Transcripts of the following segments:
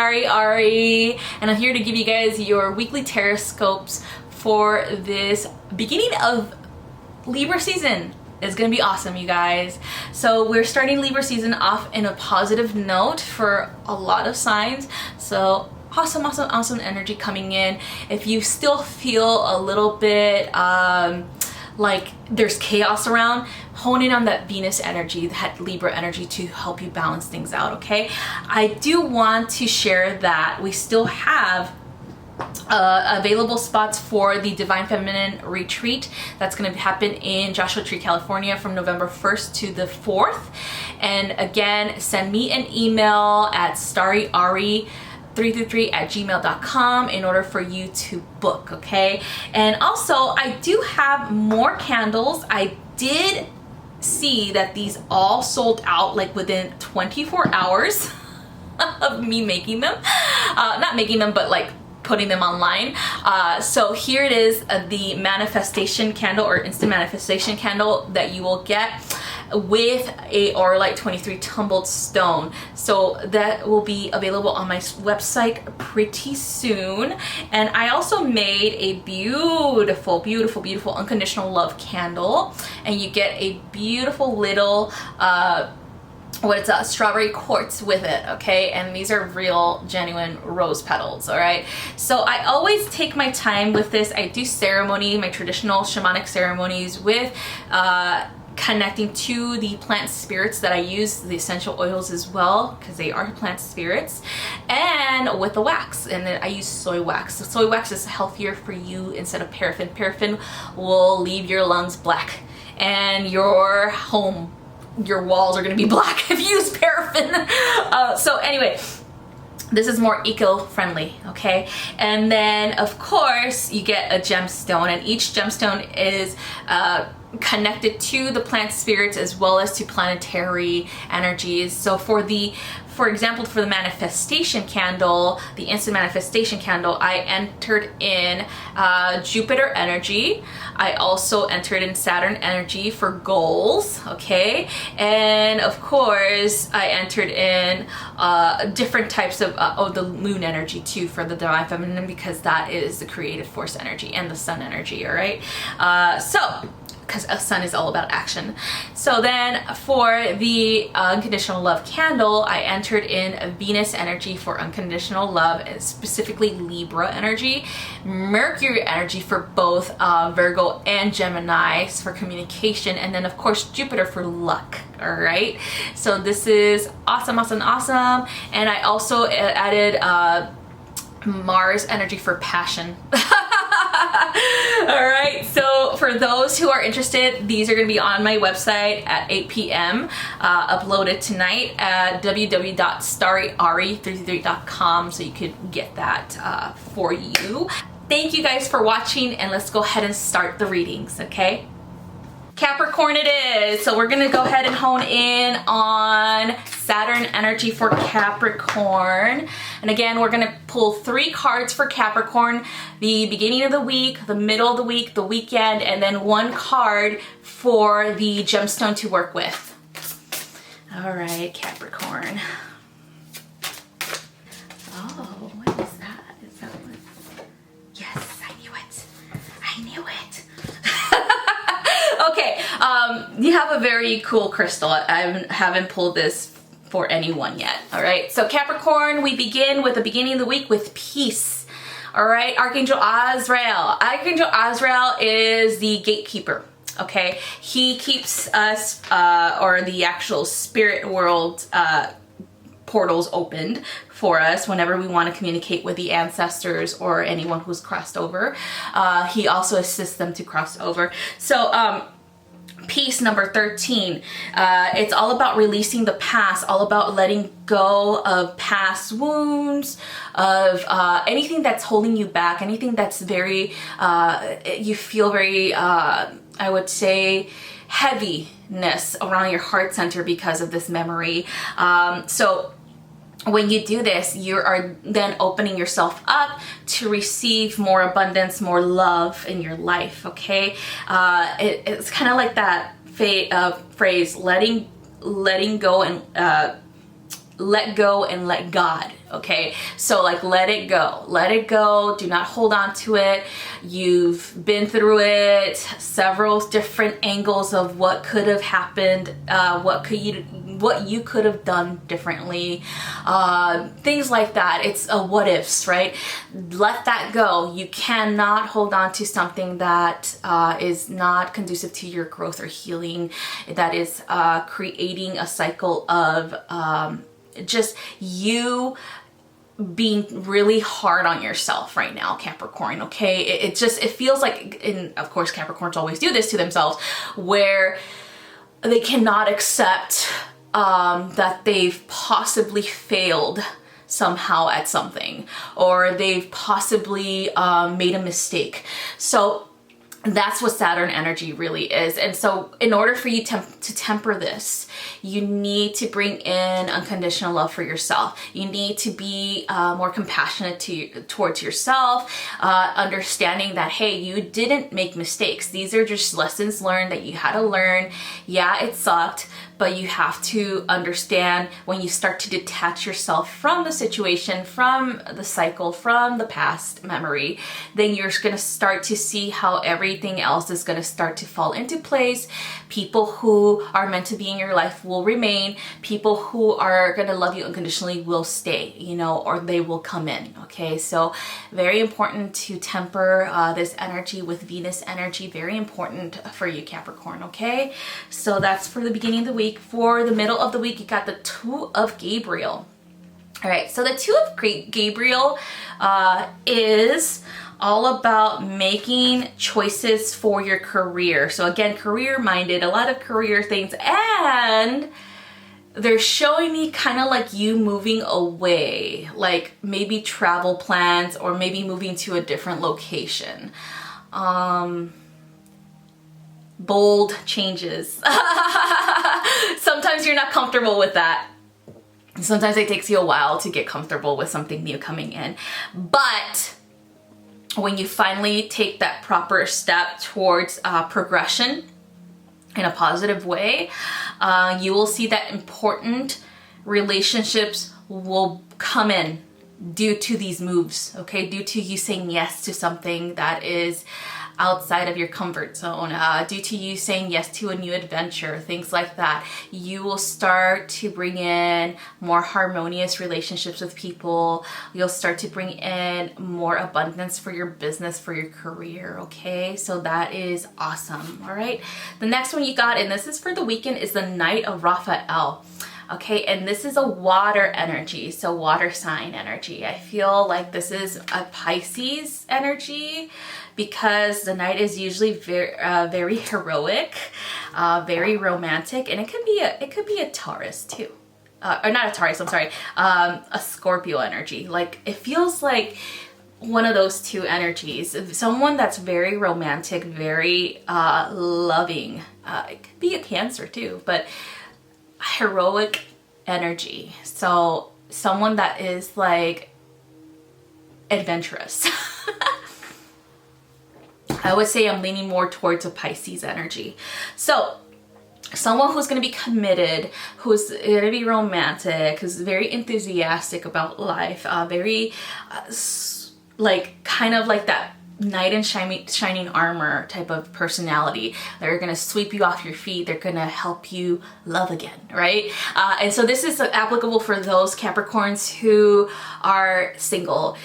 StariAri, and I'm here to give you guys your weekly Tarotscopes for this beginning of Libra season. It's gonna be awesome, you guys. So we're starting Libra season off in a positive note for a lot of signs. So awesome energy coming in. If you still feel a little bit like there's chaos around, hone in on that Venus energy, that Libra energy, to help you balance things out, okay? I do want to share that we still have available spots for the Divine Feminine Retreat that's going to happen in Joshua Tree, California from November 1st to the 4th. And again, send me an email at StariAri333@gmail.com in order for you to book, okay? And also, I do have more candles. I did see that these all sold out like within 24 hours of me making them. Not making them, but like putting them online. So here it is, the manifestation candle or instant manifestation candle that you will get with a Auralite 23 tumbled stone. So that will be available on my website pretty soon. And I also made a beautiful unconditional love candle, and you get a beautiful little strawberry quartz with it, okay? And these are real genuine rose petals, all right? So I always take my time with this. I do ceremony, my traditional shamanic ceremonies with connecting to the plant spirits that I use, the essential oils as well, because they are plant spirits, and with the wax. And then I use soy wax. So soy wax is healthier for you instead of paraffin. Paraffin will leave your lungs black and your home, your walls are going to be black if you use paraffin. So anyway, this is more eco-friendly, okay? And then of course you get a gemstone, and each gemstone is connected to the plant spirits as well as to planetary energies. So for example, for the manifestation candle, the instant manifestation candle, I entered in Jupiter energy. I also entered in Saturn energy for goals, okay? And of course, I entered in different types of the moon energy too for the Divine Feminine, because that is the creative force energy, and the sun energy, all right? Because a sun is all about action. So then for the unconditional love candle, I entered in Venus energy for unconditional love, and specifically Libra energy, Mercury energy for both Virgo and Gemini for communication, and then of course Jupiter for luck, all right? So this is awesome. And I also added Mars energy for passion. All right, so for those who are interested, these are going to be on my website at 8 p.m. Uploaded tonight at www.StariAri333.com, so you could get that for you. Thank you guys for watching, and let's go ahead and start the readings, okay? Capricorn it is. So we're gonna go ahead and hone in on Saturn energy for Capricorn. And again, we're gonna pull 3 cards for Capricorn: the beginning of the week, the middle of the week, the weekend, and then 1 card for the gemstone to work with. All right, Capricorn. Oh, what is that? Is that what? Yes, I knew it. I knew it. Okay, you have a very cool crystal. I haven't pulled this for anyone yet, all right? So Capricorn, we begin with the beginning of the week with peace, all right? Archangel Azrael. Archangel Azrael is the gatekeeper, okay? He keeps us, or the actual spirit world portals opened for us whenever we want to communicate with the ancestors or anyone who's crossed over. He also assists them to cross over. So piece number 13, it's all about releasing the past, all about letting go of past wounds, of anything that's holding you back, anything that's very you feel very I would say heaviness around your heart center because of this memory. So when you do this, you are then opening yourself up to receive more abundance, more love in your life, okay? It's kind of like that phrase, letting go and let go and let God, okay? So like, let it go, do not hold on to it. You've been through it, several different angles of what could have happened, what you could have done differently, things like that. It's a what ifs, right? Let that go. You cannot hold on to something that is not conducive to your growth or healing, that is creating a cycle of just you being really hard on yourself right now, Capricorn, okay? It feels like, and of course Capricorns always do this to themselves, where they cannot accept that they've possibly failed somehow at something, or they've possibly made a mistake. So that's what Saturn energy really is. And so in order for you to temper this, you need to bring in unconditional love for yourself. You need to be more compassionate towards yourself, understanding that, hey, you didn't make mistakes. These are just lessons learned that you had to learn. Yeah, it sucked, but you have to understand, when you start to detach yourself from the situation, from the cycle, from the past memory, then you're going to start to see how everything else is going to start to fall into place. People who are meant to be in your life will remain. People who are going to love you unconditionally will stay, you know, or they will come in. Okay, so very important to temper this energy with Venus energy. Very important for you, Capricorn. Okay, so that's for the beginning of the week. For the middle of the week, you got the Two of Gabriel. All right, so the Two of Gabriel is all about making choices for your career. So again, career minded, a lot of career things, and they're showing me kind of like you moving away, like maybe travel plans, or maybe moving to a different location. Bold changes. Sometimes you're not comfortable with that. Sometimes it takes you a while to get comfortable with something new coming in. But when you finally take that proper step towards progression in a positive way, you will see that important relationships will come in due to these moves, okay? Due to you saying yes to something that is outside of your comfort zone, due to you saying yes to a new adventure, things like that. You will start to bring in more harmonious relationships with people. You'll start to bring in more abundance for your business, for your career, okay? So that is awesome, all right? The next one you got, and this is for the weekend, is the Knight of Raphael. Okay, and this is a water energy, so water sign energy. I feel like this is a Pisces energy, because the Knight is usually very heroic, very romantic, and it could be a Taurus too, or not a Taurus. I'm sorry, a Scorpio energy. Like, it feels like one of those two energies. Someone that's very romantic, very loving. It could be a Cancer too, but heroic energy. So someone that is like adventurous. I would say I'm leaning more towards a Pisces energy. So someone who's going to be committed, who's going to be romantic, who's very enthusiastic about life, very like kind of like that knight in shining armor type of personality. They're gonna sweep you off your feet. They're gonna help you love again, right? And so this is applicable for those Capricorns who are single.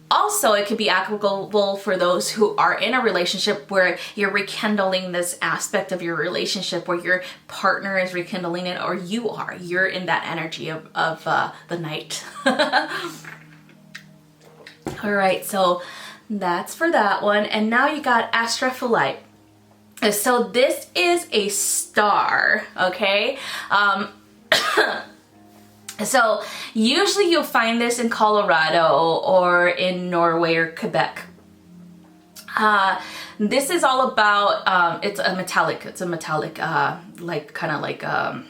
Also, it could be applicable for those who are in a relationship where you're rekindling this aspect of your relationship, where your partner is rekindling it, or you're in that energy of the knight. All right, so that's for that one. And now you got Astrophyllite. So this is a star, okay? So usually you'll find this in Colorado or in Norway or Quebec. This is all about, it's a metallic, like kind of like a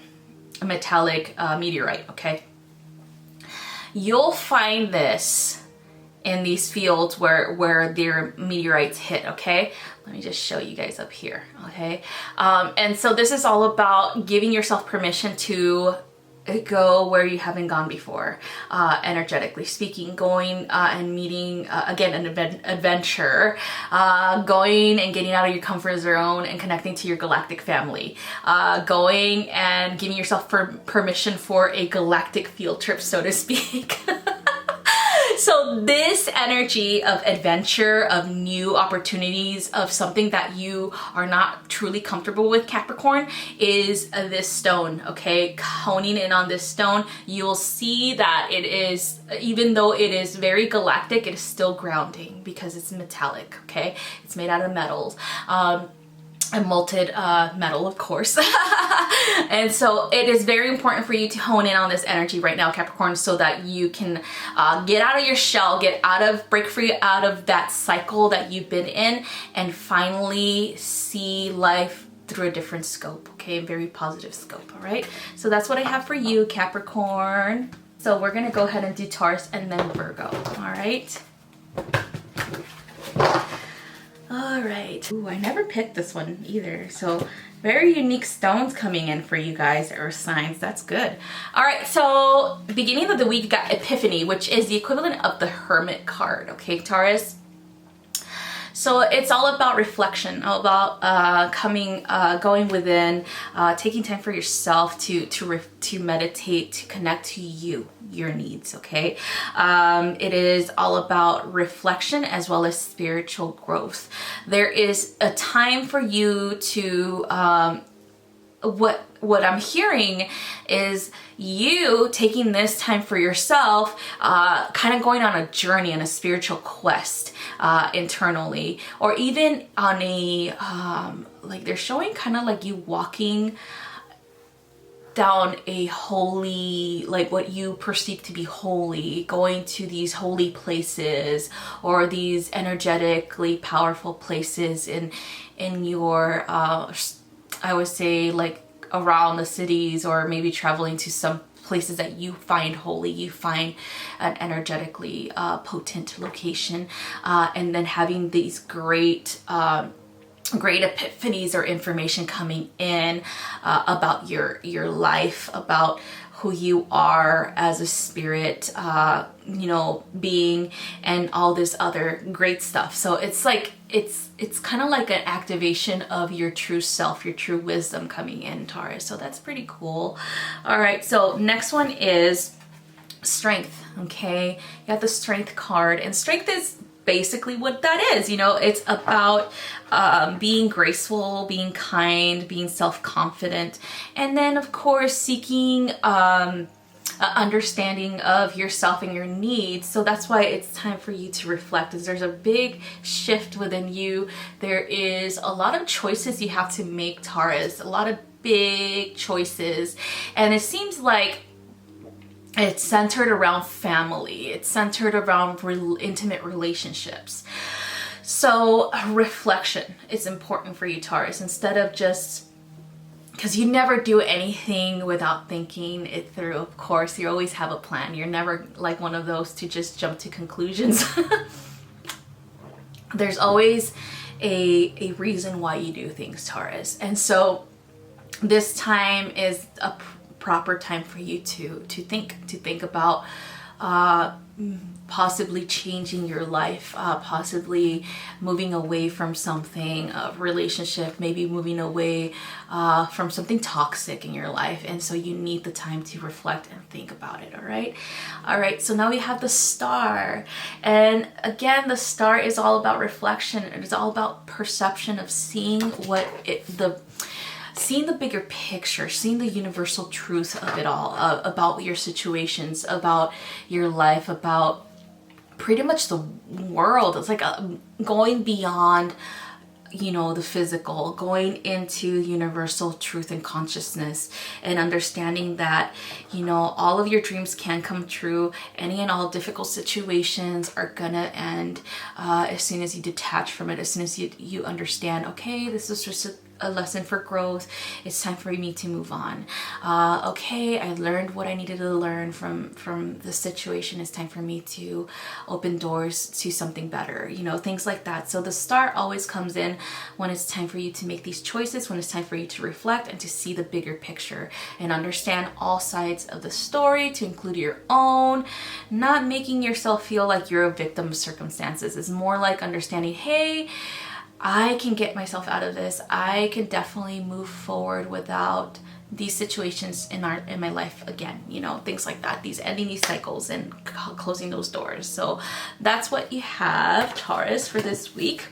metallic meteorite, okay? You'll find this in these fields where their meteorites hit, okay? Let me just show you guys up here, okay? And so this is all about giving yourself permission to go where you haven't gone before, energetically speaking, going and meeting again an adventure, going and getting out of your comfort zone and connecting to your galactic family, going and giving yourself permission for a galactic field trip, so to speak. So this energy of adventure, of new opportunities, of something that you are not truly comfortable with, Capricorn, is this stone, okay? Honing in on this stone, you'll see that it is, even though it is very galactic, it is still grounding because it's metallic, okay? It's made out of metals. And molten metal, of course. And so it is very important for you to hone in on this energy right now, Capricorn, so that you can get out of your shell, break free out of that cycle that you've been in, and finally see life through a different scope, okay? A very positive scope, all right? So that's what I have for you, Capricorn. So we're gonna go ahead and do Taurus and then Virgo, all right? All right. Ooh, I never picked this one either. So very unique stones coming in for you guys, Earth signs. That's good. All right. So beginning of the week, you got Epiphany, which is the equivalent of the Hermit card. Okay, Taurus. So it's all about reflection, all about going within, taking time for yourself to meditate, to connect to your needs, okay? It is all about reflection as well as spiritual growth. There is a time for you to, what I'm hearing is you taking this time for yourself, kind of going on a journey, on a spiritual quest internally, or even on a, like they're showing kind of like you walking down a holy, like what you perceive to be holy, going to these holy places or these energetically powerful places in your, I would say, like around the cities, or maybe traveling to some places that you find holy, you find an energetically potent location, and then having these great epiphanies or information coming in about your life, about who you are as a spirit, being, and all this other great stuff. So it's like, it's kind of like an activation of your true self, your true wisdom coming in, Taurus. So that's pretty cool. All right, so next one is Strength, okay? You got the Strength card, and Strength is basically what that is. It's about being graceful, being kind, being self-confident, and then of course seeking understanding of yourself and your needs. So that's why it's time for you to reflect, as there's a big shift within you. There is a lot of choices you have to make, Taurus, a lot of big choices, and it seems like it's centered around family. It's centered around intimate relationships. So reflection is important for you, Taurus. Instead of just, because you never do anything without thinking it through, of course. You always have a plan. You're never like one of those to just jump to conclusions. There's always a reason why you do things, Taurus. And so this time is a proper time for you to think about possibly changing your life, possibly moving away from something, a relationship, maybe moving away from something toxic in your life. And so you need the time to reflect and think about it. All right, so now we have the Star, and again, the Star is all about reflection. It is all about perception of seeing seeing the bigger picture, seeing the universal truth of it all, about your situations, about your life, about pretty much the world. It's like going beyond, the physical, going into universal truth and consciousness, and understanding that, all of your dreams can come true. Any and all difficult situations are gonna end as soon as you detach from it, as soon as you understand, okay, this is just a lesson for growth. It's time for me to move on. Okay, I learned what I needed to learn from the situation. It's time for me to open doors to something better, you know, things like that. So the star always comes in when it's time for you to make these choices, when it's time for you to reflect and to see the bigger picture and understand all sides of the story, to include your own, not making yourself feel like you're a victim of circumstances. It's more like understanding, hey, I can get myself out of this. I can definitely move forward without these situations in my life again, you know, things like that, these ending these cycles and closing those doors. So that's what you have, Taurus, for this week.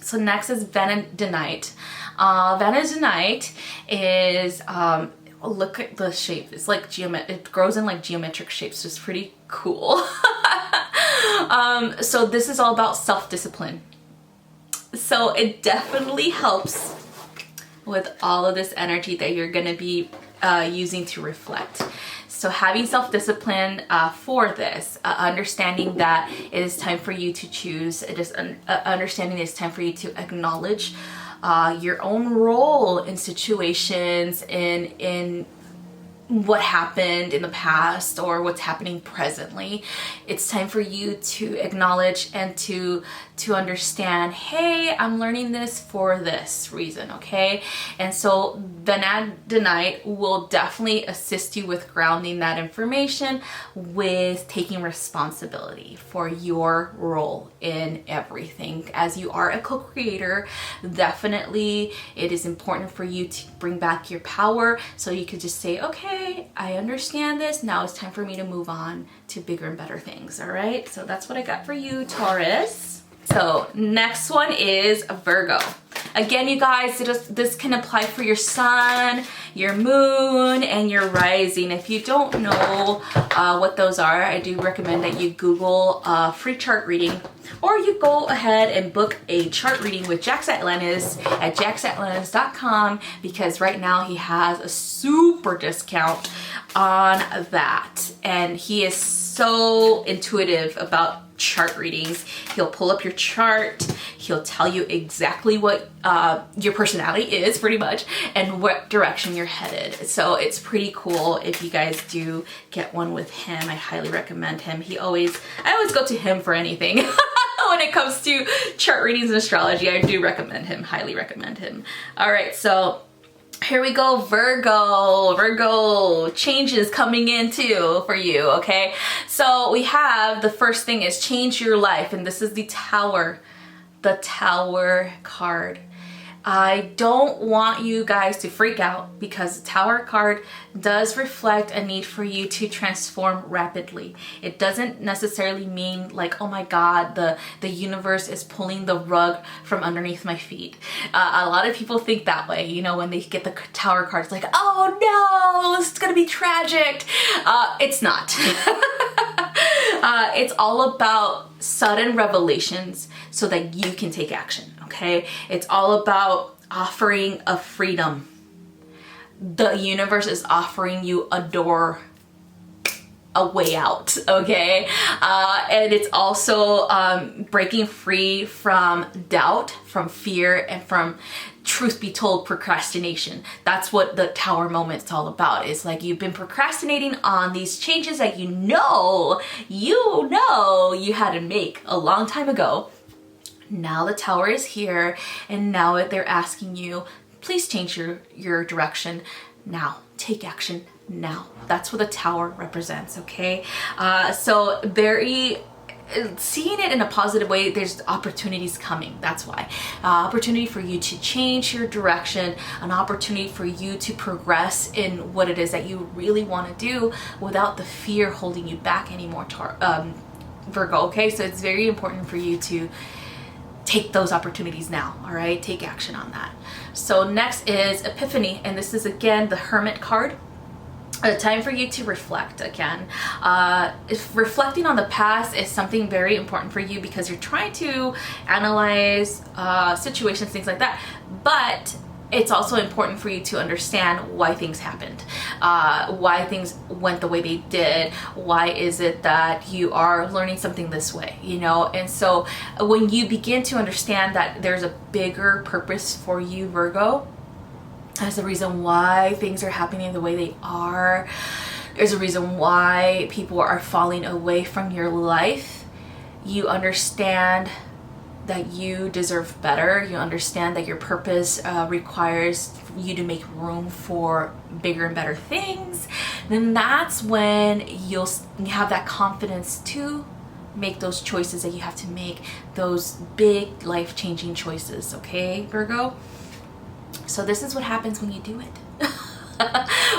So next is Venonite. Venonite is look at the shape. It's like it grows in like geometric shapes. It's pretty cool. So this is all about self-discipline. So it definitely helps with all of this energy that you're going to be using to reflect. So having self-discipline for this, understanding that it is time for you to choose, it is understanding it's time for you to acknowledge your own role in situations, in what happened in the past or what's happening presently. It's time for you to acknowledge and to understand, hey, I'm learning this for this reason, okay? And so Venonite will definitely assist you with grounding that information, with taking responsibility for your role in everything. As you are a co-creator, definitely it is important for you to bring back your power, so you could just say, okay, I understand this. Now it's time for me to move on to bigger and better things. All right. So that's what I got for you, Taurus. So next one is Virgo. Again, you guys, this can apply for your sun, your moon, and your rising. If you don't know what those are, I do recommend that you Google free chart reading, or you go ahead and book a chart reading with Jax Atlantis at jaxatlantis.com, because right now he has a super discount on that. And he is so intuitive about chart readings. He'll pull up your chart, he'll tell you exactly what your personality is, pretty much, and what direction you're headed. So it's pretty cool. If you guys do get one with him, I highly recommend him. I always go to him for anything. When it comes to chart readings and astrology, I do recommend him, highly recommend him. All right, so here we go, Virgo. Virgo, changes coming in too for you, okay? So we have, the first thing is change your life, and this is the Tower card. I don't want you guys to freak out, because the Tower card does reflect a need for you to transform rapidly. It doesn't necessarily mean like, oh my God, the universe is pulling the rug from underneath my feet. A lot of people think that way, you know, when they get the Tower card, it's like, oh no, it's gonna be tragic. It's not. It's all about sudden revelations so that you can take action, okay? It's all about offering a freedom. The universe is offering you a door, a way out, okay? And it's also breaking free from doubt, from fear, and from, truth be told, procrastination. That's what the Tower moment's all about. It's like you've been procrastinating on these changes that you know you had to make a long time ago. Now the Tower is here, and now they're asking you, please change your direction now. Take action now. That's what the Tower represents, okay? So seeing it in a positive way, there's opportunities coming. That's why. Opportunity for you to change your direction, an opportunity for you to progress in what it is that you really want to do without the fear holding you back anymore, Virgo, okay? So it's very important for you to take those opportunities now, all right? Take action on that. So next is Epiphany, and this is again the Hermit card. A time for you to reflect again. If reflecting on the past is something very important for you, because you're trying to analyze situations, things like that. But it's also important for you to understand why things happened, why things went the way they did. Why is it that you are learning something this way, you know? And so when you begin to understand that there's a bigger purpose for you, Virgo, there's a reason why things are happening the way they are. There's a reason why people are falling away from your life. You understand that you deserve better. You understand that your purpose requires you to make room for bigger and better things. Then that's when you'll have that confidence to make those choices that you have to make, those big life-changing choices, okay, Virgo? So this is what happens when you do it.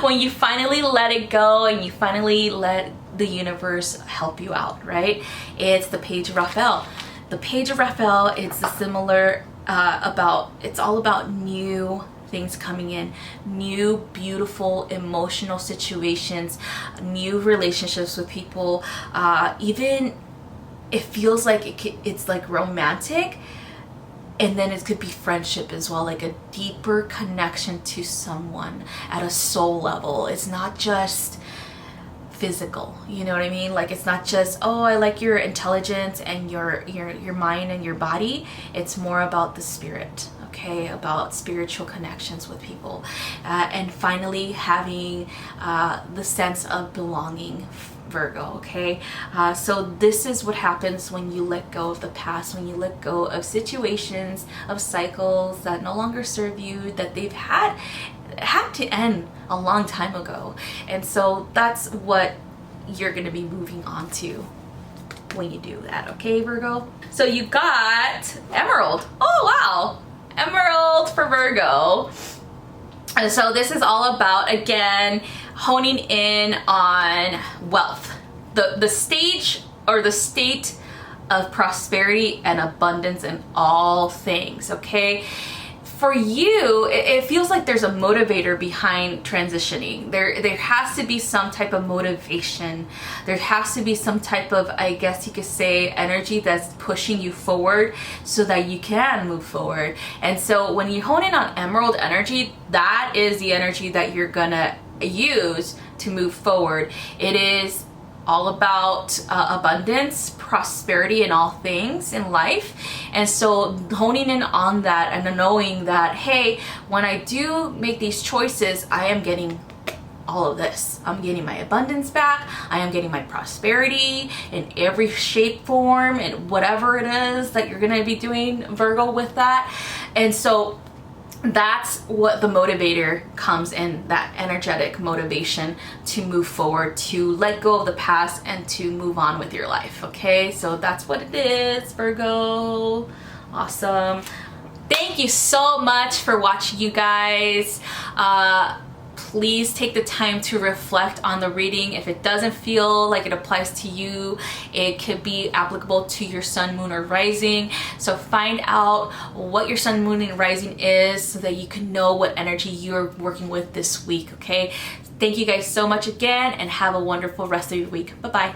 When you finally let it go and you finally let the universe help you out, right? It's the Page of Raphael. The Page of Raphael, it's it's all about new things coming in, new beautiful emotional situations, new relationships with people. Even it feels like it's like romantic, and then it could be friendship as well, like a deeper connection to someone at a soul level. It's not just physical, you know what I mean? Like, it's not just, oh, I like your intelligence and your mind and your body. It's more about the spirit, okay? About spiritual connections with people, and finally having the sense of belonging, Virgo, okay? So this is what happens when you let go of the past, when you let go of situations, of cycles that no longer serve you, that they've had to end a long time ago. And so that's what you're going to be moving on to when you do that, okay, Virgo? So you got Emerald. Oh wow, Emerald for Virgo. And so this is all about, again, honing in on wealth, the stage or the state of prosperity and abundance in all things, okay? For you, it feels like there's a motivator behind transitioning. There has to be some type of motivation. There has to be some type of, I guess you could say, energy that's pushing you forward so that you can move forward. And so when you hone in on Emerald energy, that is the energy that you're gonna use to move forward. It is all about abundance, prosperity in all things in life. And so honing in on that and knowing that, hey, when I do make these choices, I am getting all of this. I'm getting my abundance back. I am getting my prosperity in every shape, form, and whatever it is that you're going to be doing, Virgo, with that. And so that's what the motivator comes in, that energetic motivation to move forward, to let go of the past and to move on with your life, okay? So that's what it is, Virgo. Awesome. Thank you so much for watching, you guys. Please take the time to reflect on the reading. If it doesn't feel like it applies to you, it could be applicable to your sun, moon, or rising. So find out what your sun, moon, and rising is so that you can know what energy you're working with this week, okay? Thank you guys so much again, and have a wonderful rest of your week. Bye-bye.